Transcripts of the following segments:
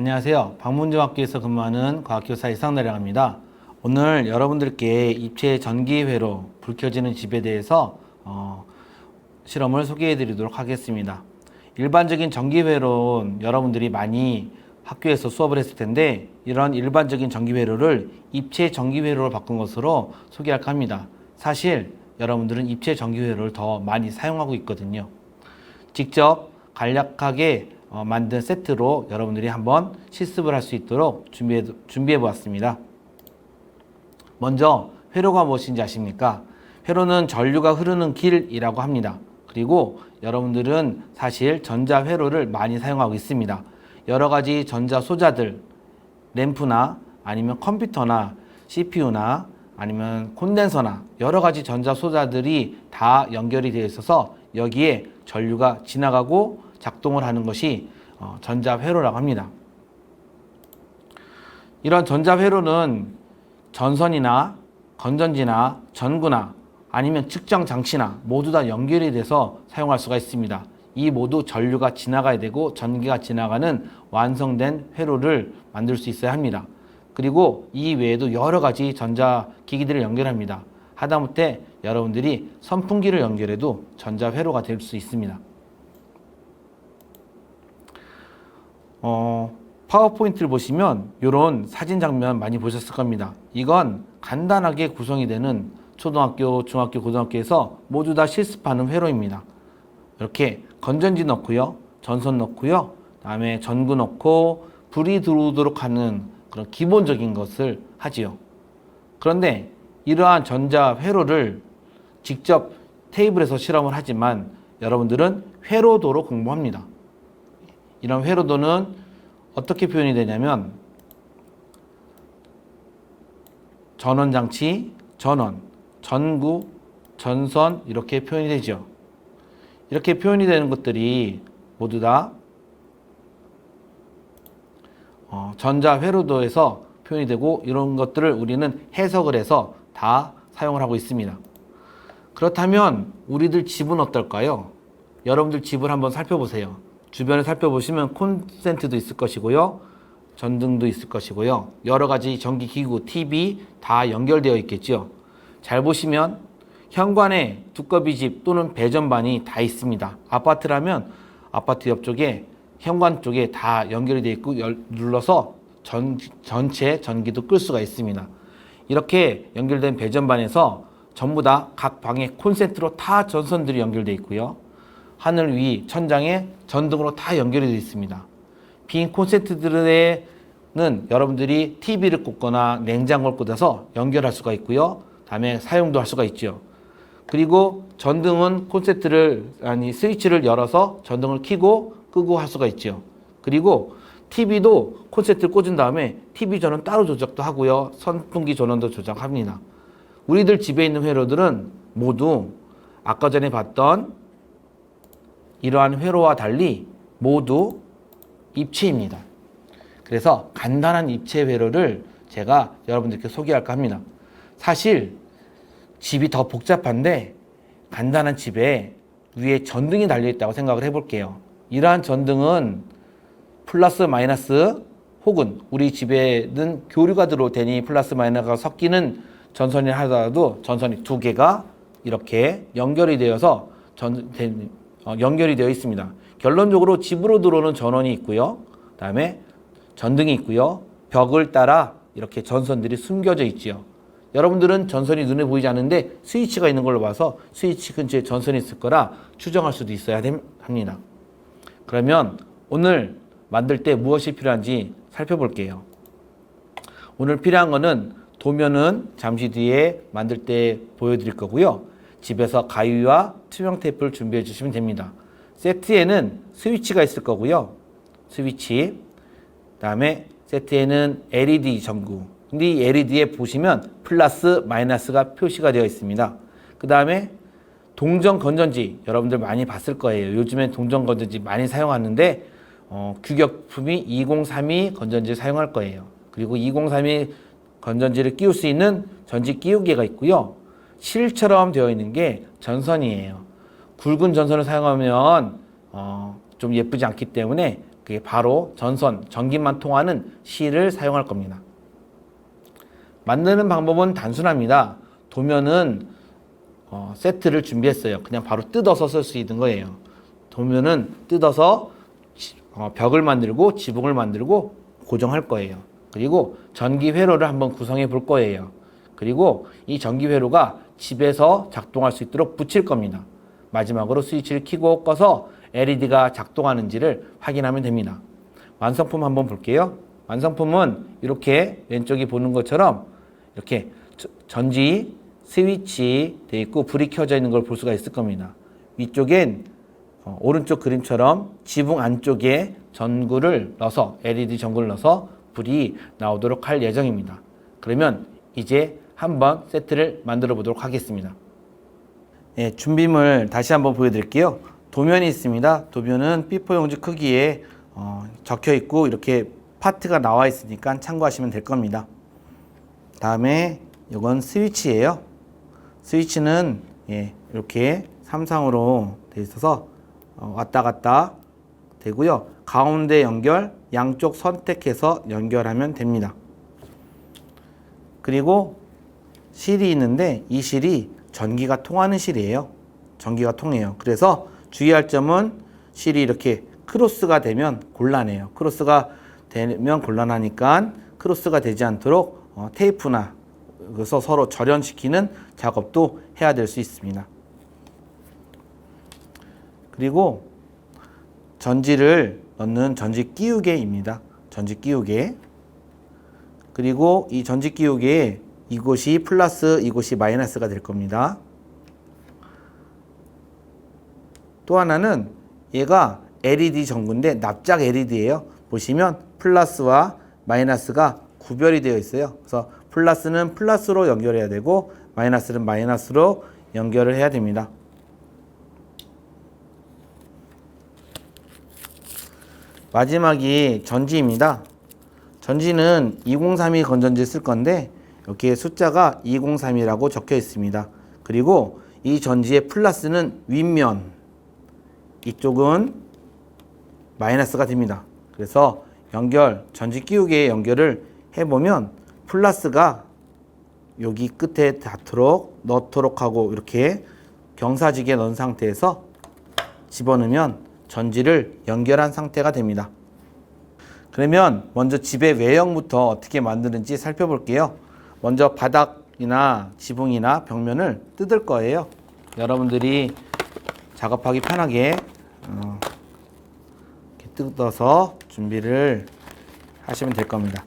안녕하세요. 방문중학교에서 근무하는 과학교사 이상나라고 합니다. 오늘 여러분들께 입체 전기회로 불 켜지는 집에 대해서 실험을 소개해 드리도록 하겠습니다. 일반적인 전기회로는 여러분들이 많이 학교에서 수업을 했을 텐데, 이런 일반적인 전기회로를 입체 전기회로로 바꾼 것으로 소개할까 합니다. 사실 여러분들은 입체 전기회로를 더 많이 사용하고 있거든요. 직접 간략하게 만든 세트로 여러분들이 한번 실습을 할 수 있도록 준비해 보았습니다. 먼저 회로가 무엇인지 아십니까? 회로는 전류가 흐르는 길이라고 합니다. 그리고 여러분들은 사실 전자회로를 많이 사용하고 있습니다. 여러 가지 전자 소자들, 램프나 아니면 컴퓨터나 CPU나 아니면 콘덴서나 여러 가지 전자 소자들이 다 연결이 되어 있어서 여기에 전류가 지나가고 작동을 하는 것이 전자회로라고 합니다. 이런 전자회로는 전선이나 건전지나 전구나 아니면 측정 장치나 모두 다 연결이 돼서 사용할 수가 있습니다. 이 모두 전류가 지나가야 되고 전기가 지나가는 완성된 회로를 만들 수 있어야 합니다. 그리고 이 외에도 여러 가지 전자기기들을 연결합니다. 하다못해 여러분들이 선풍기를 연결해도 전자회로가 될 수 있습니다. 파워포인트를 보시면 이런 사진 장면 많이 보셨을 겁니다. 이건 간단하게 구성이 되는 초등학교, 중학교, 고등학교에서 모두 다 실습하는 회로입니다. 이렇게 건전지 넣고요, 전선 넣고요, 다음에 전구 넣고 불이 들어오도록 하는 그런 기본적인 것을 하지요. 그런데 이러한 전자 회로를 직접 테이블에서 실험을 하지만 여러분들은 회로도로 공부합니다. 이런 회로도는 어떻게 표현이 되냐면 전원장치, 전원, 전구, 전선 이렇게 표현이 되죠. 이렇게 표현이 되는 것들이 모두 다 전자회로도에서 표현이 되고, 이런 것들을 우리는 해석을 해서 다 사용을 하고 있습니다. 그렇다면 우리들 집은 어떨까요? 여러분들 집을 한번 살펴보세요. 주변을 살펴보시면 콘센트도 있을 것이고요, 전등도 있을 것이고요, 여러 가지 전기기구, TV 다 연결되어 있겠죠. 잘 보시면 현관에 두꺼비 집 또는 배전반이 다 있습니다. 아파트라면 아파트 옆쪽에 현관 쪽에 다 연결이 되어 있고 눌러서 전체 전기도 끌 수가 있습니다. 이렇게 연결된 배전반에서 전부 다 각 방에 콘센트로 다 전선들이 연결되어 있고요, 하늘 위 천장에 전등으로 다 연결이 되어 있습니다. 빈 콘센트들에는 여러분들이 TV를 꽂거나 냉장고를 꽂아서 연결할 수가 있고요, 다음에 사용도 할 수가 있죠. 그리고 전등은 스위치를 열어서 전등을 켜고 끄고 할 수가 있죠. 그리고 TV도 콘센트를 꽂은 다음에 TV 전원 따로 조작도 하고요, 선풍기 전원도 조작합니다. 우리들 집에 있는 회로들은 모두 아까 전에 봤던 이러한 회로와 달리 모두 입체입니다. 그래서 간단한 입체 회로를 제가 여러분들께 소개할까 합니다. 사실 집이 더 복잡한데 간단한 집에 위에 전등이 달려있다고 생각을 해볼게요. 이러한 전등은 플러스 마이너스 혹은 우리 집에는 교류가 들어올 테니 플러스 마이너스가 섞이는 전선이 하더라도 전선이 두 개가 이렇게 연결이 되어서 연결이 되어 있습니다. 결론적으로 집으로 들어오는 전원이 있고요, 다음에 전등이 있고요, 벽을 따라 이렇게 전선들이 숨겨져 있지요. 여러분들은 전선이 눈에 보이지 않는데 스위치가 있는 걸로 봐서 스위치 근처에 전선이 있을 거라 추정할 수도 있어야 합니다. 그러면 오늘 만들 때 무엇이 필요한지 살펴볼게요. 오늘 필요한 거는 도면은 잠시 뒤에 만들 때 보여드릴 거고요, 집에서 가위와 투명 테이프를 준비해 주시면 됩니다. 세트에는 스위치가 있을 거고요, 스위치, 다음에 세트에는 LED 전구, 근데 이 LED에 보시면 플러스 마이너스가 표시가 되어 있습니다. 그 다음에 동전 건전지 여러분들 많이 봤을 거예요. 요즘엔 동전 건전지 많이 사용하는데 규격품이 2032 건전지를 사용할 거예요. 그리고 2032 건전지를 끼울 수 있는 전지 끼우개가 있고요, 실처럼 되어 있는 게 전선이에요. 굵은 전선을 사용하면 좀 예쁘지 않기 때문에 그게 바로 전선, 전기만 통하는 실을 사용할 겁니다. 만드는 방법은 단순합니다. 도면은 세트를 준비했어요. 그냥 바로 뜯어서 쓸 수 있는 거예요. 도면은 뜯어서 벽을 만들고 지붕을 만들고 고정할 거예요. 그리고 전기 회로를 한번 구성해 볼 거예요. 그리고 이 전기 회로가 집에서 작동할 수 있도록 붙일 겁니다. 마지막으로 스위치를 켜고 꺼서 LED가 작동하는지를 확인하면 됩니다. 완성품 한번 볼게요. 완성품은 이렇게 왼쪽이 보는 것처럼 이렇게 전지 스위치 되어 있고 불이 켜져 있는 걸 볼 수가 있을 겁니다. 위쪽엔 오른쪽 그림처럼 지붕 안쪽에 전구를 넣어서 LED 전구를 넣어서 불이 나오도록 할 예정입니다. 그러면 이제 한번 세트를 만들어 보도록 하겠습니다. 네, 준비물 다시 한번 보여드릴게요. 도면이 있습니다. 도면은 B4 용지 크기에 적혀 있고 이렇게 파트가 나와 있으니까 참고하시면 될 겁니다. 다음에 이건 스위치예요. 스위치는 이렇게 삼상으로 되어 있어서 왔다 갔다 되고요. 가운데 연결, 양쪽 선택해서 연결하면 됩니다. 그리고 실이 있는데 이 실이 전기가 통하는 실이에요. 전기가 통해요. 그래서 주의할 점은 실이 이렇게 크로스가 되면 곤란해요. 크로스가 되면 곤란하니까 크로스가 되지 않도록 테이프나 그래서 서로 절연시키는 작업도 해야 될 수 있습니다. 그리고 전지를 넣는 전지 끼우개입니다. 전지 끼우개. 그리고 이 전지 끼우개에 이곳이 플러스, 이곳이 마이너스가 될 겁니다. 또 하나는 얘가 LED 전구인데 납작 LED예요. 보시면 플러스와 마이너스가 구별이 되어 있어요. 그래서 플러스는 플러스로 연결해야 되고 마이너스는 마이너스로 연결을 해야 됩니다. 마지막이 전지입니다. 전지는 2032 건전지 쓸 건데 여기에 숫자가 2032라고 적혀 있습니다. 그리고 이 전지의 플러스는 윗면, 이쪽은 마이너스가 됩니다. 그래서 전지 끼우개의 연결을 해보면 플러스가 여기 끝에 닿도록 넣도록 하고 이렇게 경사지게 넣은 상태에서 집어넣으면 전지를 연결한 상태가 됩니다. 그러면 먼저 집의 외형부터 어떻게 만드는지 살펴볼게요. 먼저 바닥이나 지붕이나 벽면을 뜯을 거예요. 여러분들이 작업하기 편하게 이렇게 뜯어서 준비를 하시면 될 겁니다.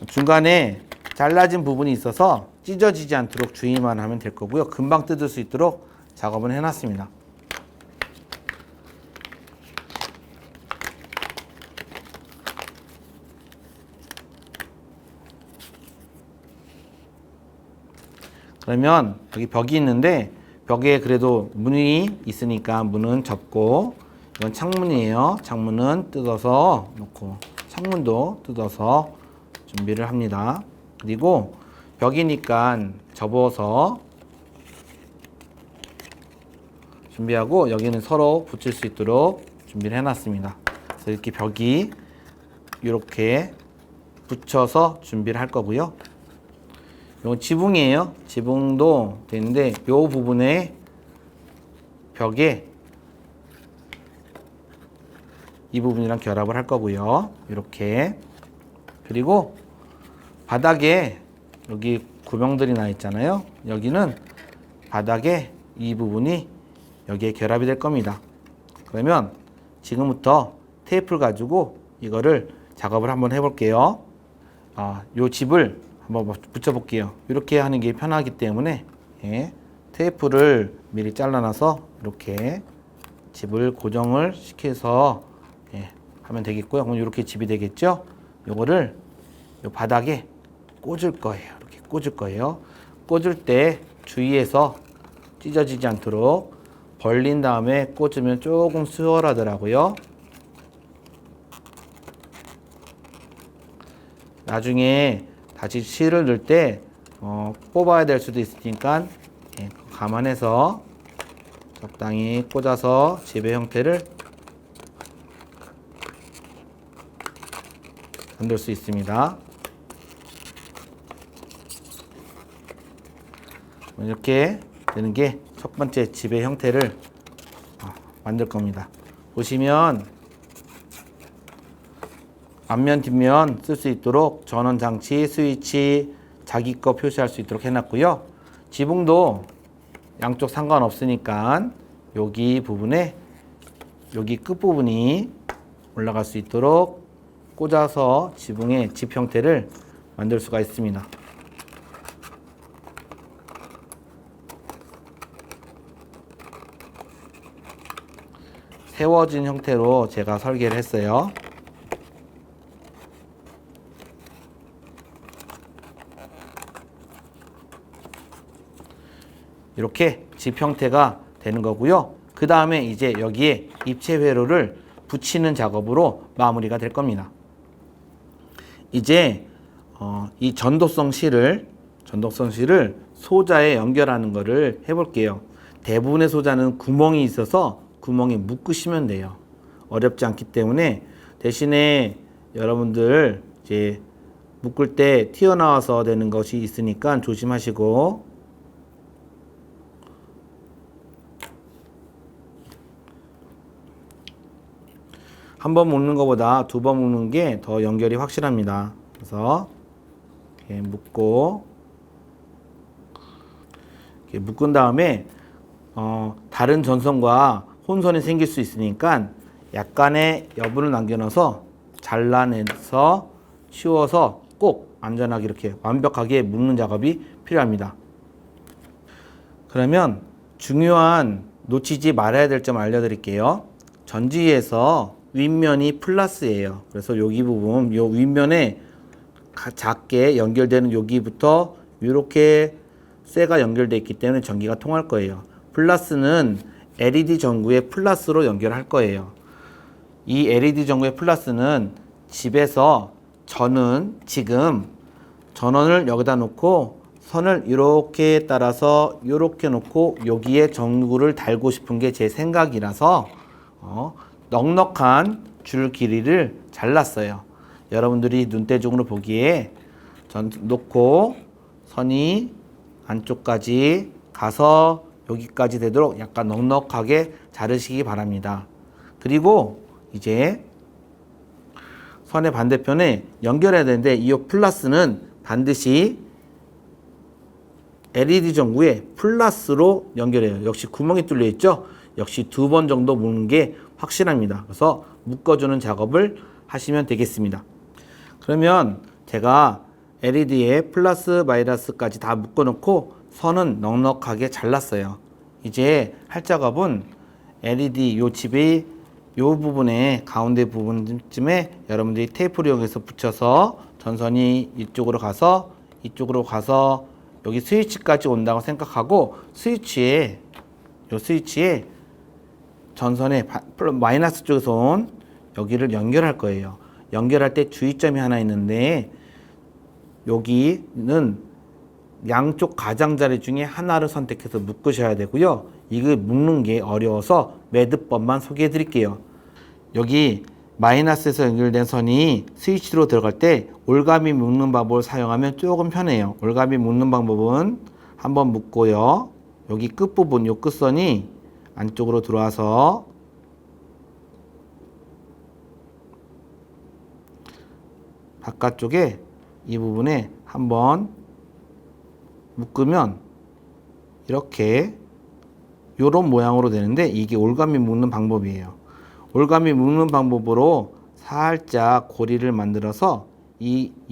중간에 잘라진 부분이 있어서 찢어지지 않도록 주의만 하면 될 거고요. 금방 뜯을 수 있도록 작업을 해놨습니다. 그러면 여기 벽이 있는데 벽에 그래도 문이 있으니까 문은 접고, 이건 창문이에요. 창문은 뜯어서 놓고 창문도 뜯어서 준비를 합니다. 그리고 벽이니까 접어서 준비하고 여기는 서로 붙일 수 있도록 준비를 해놨습니다. 그래서 이렇게 벽이 이렇게 붙여서 준비를 할 거고요. 이건 지붕이에요. 지붕도 되는데 이 부분에 벽에 이 부분이랑 결합을 할 거고요. 이렇게. 그리고 바닥에 여기 구멍들이 나 있잖아요. 여기는 바닥에 이 부분이 여기에 결합이 될 겁니다. 그러면 지금부터 테이프를 가지고 이거를 작업을 한번 해볼게요. 요 집을 한번 붙여볼게요. 이렇게 하는 게 편하기 때문에 테이프를 미리 잘라놔서 이렇게 집을 고정을 시켜서 하면 되겠고요. 그럼 이렇게 집이 되겠죠. 요거를 요 바닥에 꽂을 거예요. 이렇게 꽂을 거예요. 꽂을 때 주의해서 찢어지지 않도록 벌린 다음에 꽂으면 조금 수월하더라고요. 나중에 다시 실을 넣을 때 뽑아야 될 수도 있으니까 감안해서 적당히 꽂아서 집의 형태를 만들 수 있습니다. 이렇게 되는 게 첫 번째 집의 형태를 만들 겁니다. 보시면 앞면 뒷면 쓸 수 있도록 전원 장치, 스위치, 자기 거 표시할 수 있도록 해놨고요. 지붕도 양쪽 상관없으니까 여기 부분에 여기 끝부분이 올라갈 수 있도록 꽂아서 지붕의 집 형태를 만들 수가 있습니다. 세워진 형태로 제가 설계를 했어요. 이렇게 집 형태가 되는 거고요. 그 다음에 이제 여기에 입체 회로를 붙이는 작업으로 마무리가 될 겁니다. 이제 이 전도성 실을 소자에 연결하는 거를 해볼게요. 대부분의 소자는 구멍이 있어서 구멍에 묶으시면 돼요. 어렵지 않기 때문에 대신에 여러분들 이제 묶을 때 튀어나와서 되는 것이 있으니까 조심하시고, 한 번 묶는 것보다 두 번 묶는 게 더 연결이 확실합니다. 그래서 이렇게 묶고, 이렇게 묶은 다음에 다른 전선과 혼선이 생길 수 있으니까 약간의 여분을 남겨놔서 잘라내서 치워서 꼭 안전하게 이렇게 완벽하게 묶는 작업이 필요합니다. 그러면 중요한 놓치지 말아야 될 점 알려드릴게요. 전지에서 윗면이 플러스예요. 그래서 여기 부분, 요 윗면에 작게 연결되는 여기부터 이렇게 쇠가 연결되어 있기 때문에 전기가 통할 거예요. 플러스는 LED 전구의 플러스로 연결할 거예요. 이 LED 전구의 플러스는 집에서 저는 지금 전원을 여기다 놓고 선을 이렇게 따라서 이렇게 놓고 여기에 전구를 달고 싶은 게 제 생각이라서 넉넉한 줄 길이를 잘랐어요. 여러분들이 눈대중으로 보기에 놓고 선이 안쪽까지 가서 여기까지 되도록 약간 넉넉하게 자르시기 바랍니다. 그리고 이제 선의 반대편에 연결해야 되는데 이 플러스는 반드시 LED 전구에 플러스로 연결해요. 역시 구멍이 뚫려 있죠? 역시 두 번 정도 묶는 게 확실합니다. 그래서 묶어주는 작업을 하시면 되겠습니다. 그러면 제가 LED에 플러스 마이너스까지 다 묶어놓고 선은 넉넉하게 잘랐어요. 이제 할 작업은 LED 요 집의 요 부분에 가운데 부분쯤에 여러분들이 테이프를 이용해서 붙여서 전선이 이쪽으로 가서 여기 스위치까지 온다고 생각하고 스위치에 전선에 마이너스 쪽에서 온 여기를 연결할 거예요. 연결할 때 주의점이 하나 있는데 여기는 양쪽 가장자리 중에 하나를 선택해서 묶으셔야 되고요. 이거 묶는 게 어려워서 매듭법만 소개해 드릴게요. 여기 마이너스에서 연결된 선이 스위치로 들어갈 때 올가미 묶는 방법을 사용하면 조금 편해요. 올가미 묶는 방법은 한번 묶고요. 여기 끝부분, 요 끝선이 안쪽으로 들어와서 바깥쪽에 이 부분에 한번 묶으면 이렇게 요런 모양으로 되는데 이게 올가미 묶는 방법이에요. 올가미 묶는 방법으로 살짝 고리를 만들어서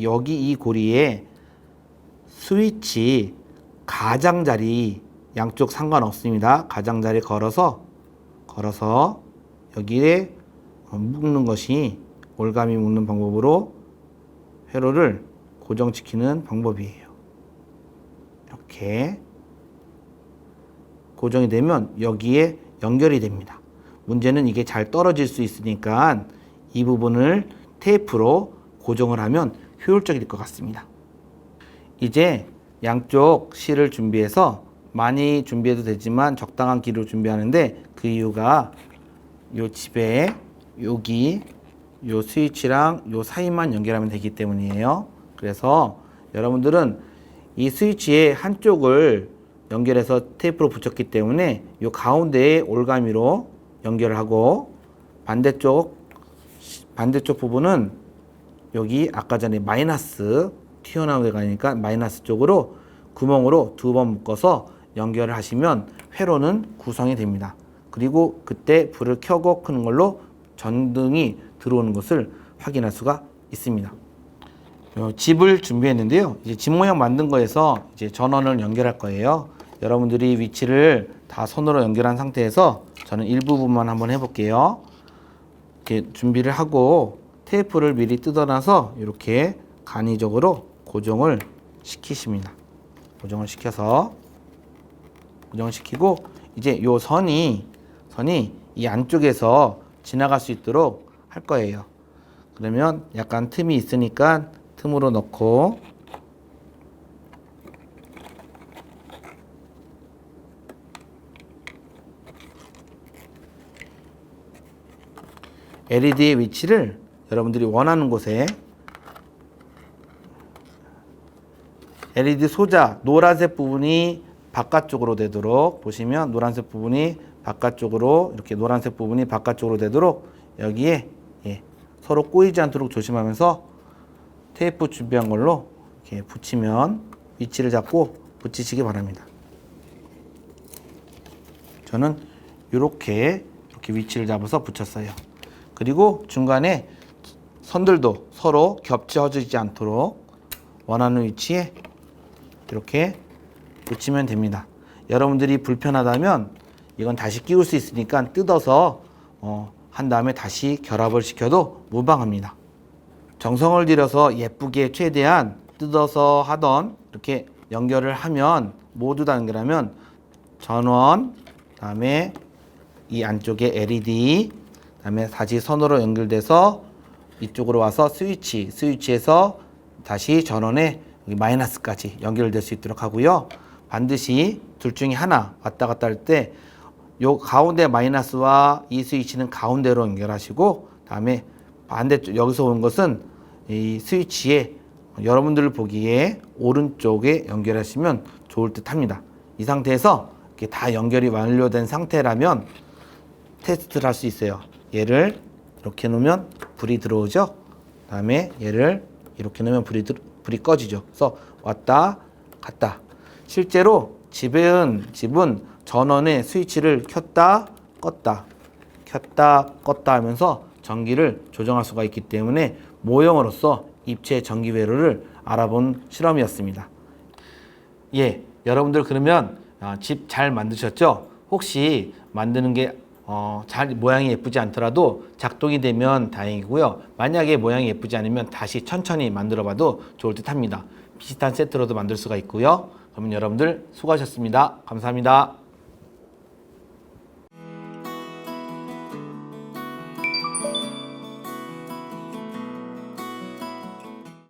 여기 이 고리에 스위치 가장자리 양쪽 상관없습니다. 가장자리 걸어서 여기에 묶는 것이 올가미 묶는 방법으로 회로를 고정시키는 방법이에요. 이렇게 고정이 되면 여기에 연결이 됩니다. 문제는 이게 잘 떨어질 수 있으니까 이 부분을 테이프로 고정을 하면 효율적일 것 같습니다. 이제 양쪽 실을 준비해서 많이 준비해도 되지만 적당한 길이로 준비하는데 그 이유가 이 집에 여기 요 스위치랑 요 사이만 연결하면 되기 때문이에요. 그래서 여러분들은 이 스위치의 한쪽을 연결해서 테이프로 붙였기 때문에 요 가운데에 올가미로 연결을 하고 반대쪽 부분은 여기 아까 전에 마이너스 튀어나오게 가니까 마이너스 쪽으로 구멍으로 2번 묶어서 연결을 하시면 회로는 구성이 됩니다. 그리고 그때 불을 켜고 끄는 걸로 전등이 들어오는 것을 확인할 수가 있습니다. 집을 준비했는데요. 이제 집 모양 만든 거에서 이제 전원을 연결할 거예요. 여러분들이 위치를 다 손으로 연결한 상태에서 저는 일부분만 한번 해볼게요. 이렇게 준비를 하고 테이프를 미리 뜯어놔서 이렇게 간이적으로 고정을 시키십니다. 고정을 시켜서 고정을 시키고 이제 요 선이 이 안쪽에서 지나갈 수 있도록 할 거예요. 그러면 약간 틈이 있으니까 틈으로 넣고 LED의 위치를 여러분들이 원하는 곳에 LED 소자 노란색 부분이 바깥쪽으로 되도록 보시면 노란색 부분이 바깥쪽으로 이렇게 노란색 부분이 바깥쪽으로 되도록 여기에 서로 꼬이지 않도록 조심하면서 테이프 준비한 걸로 이렇게 붙이면 위치를 잡고 붙이시기 바랍니다. 저는 이렇게 위치를 잡아서 붙였어요. 그리고 중간에 선들도 서로 겹쳐지지 않도록 원하는 위치에 이렇게 붙이면 됩니다. 여러분들이 불편하다면 이건 다시 끼울 수 있으니까 뜯어서 한 다음에 다시 결합을 시켜도 무방합니다. 정성을 들여서 예쁘게 최대한 뜯어서 하던 이렇게 연결을 하면 모두 다 연결하면 전원, 다음에 이 안쪽에 LED, 다음에 다시 선으로 연결돼서 이쪽으로 와서 스위치에서 다시 전원에 마이너스까지 연결될 수 있도록 하고요. 반드시 둘 중에 하나 왔다 갔다 할 때 요 가운데 마이너스와 이 스위치는 가운데로 연결하시고 다음에 반대쪽 여기서 오는 것은 이 스위치에 여러분들 보기에 오른쪽에 연결하시면 좋을 듯 합니다. 이 상태에서 이렇게 다 연결이 완료된 상태라면 테스트를 할 수 있어요. 얘를 이렇게 놓으면 불이 들어오죠. 다음에 얘를 이렇게 놓으면 불이 꺼지죠. 그래서 왔다 갔다. 실제로 집은 전원의 스위치를 켰다 껐다 하면서 전기를 조정할 수가 있기 때문에 모형으로서 입체 전기 회로를 알아본 실험이었습니다. 여러분들 그러면 집 잘 만드셨죠? 혹시 만드는 게 모양이 예쁘지 않더라도 작동이 되면 다행이고요. 만약에 모양이 예쁘지 않으면 다시 천천히 만들어 봐도 좋을 듯 합니다. 비슷한 세트로도 만들 수가 있고요. 그러면 여러분들 수고하셨습니다. 감사합니다.